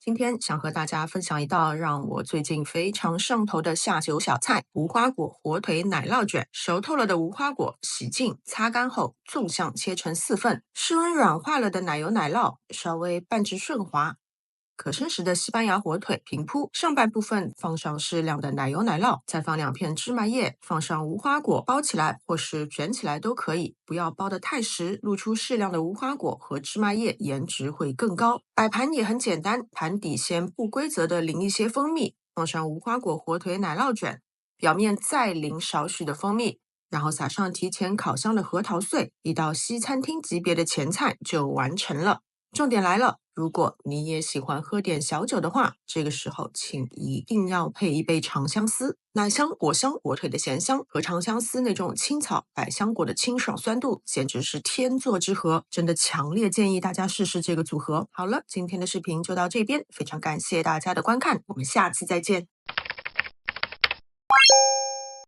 今天想和大家分享一道讓我最近非常上頭的下酒小菜——無花果火腿奶酪卷。熟透了的无花果洗净擦乾後，纵向切成4份，室溫軟化了的奶油奶酪稍微拌至順滑。可生食的西班牙火腿平鋪，上半部分放上適量的奶油奶酪，再放2片芝麻葉，放上無花果，包起來或是卷起来都可以，不要包得太實，露出適量的無花果和芝麻葉，顏值會更高。擺盤也很簡單，盤底先不規則的淋一些蜂蜜，放上無花果火腿奶酪卷，表面再淋少許的蜂蜜，然後撒上提前烤香的核桃碎，一道西餐廳級別的前菜就完成了。重點來了，如果你也喜歡喝點小酒的話，這個時候請一定要配一杯長相思。奶香、果香、火腿的鹹香和長相思那種青草、百香果的清爽酸度，簡直是天作之合，真的強烈建議大家試試這個組合。好了，今天的視頻就到這邊，非常感謝大家的觀看，我們下次再見。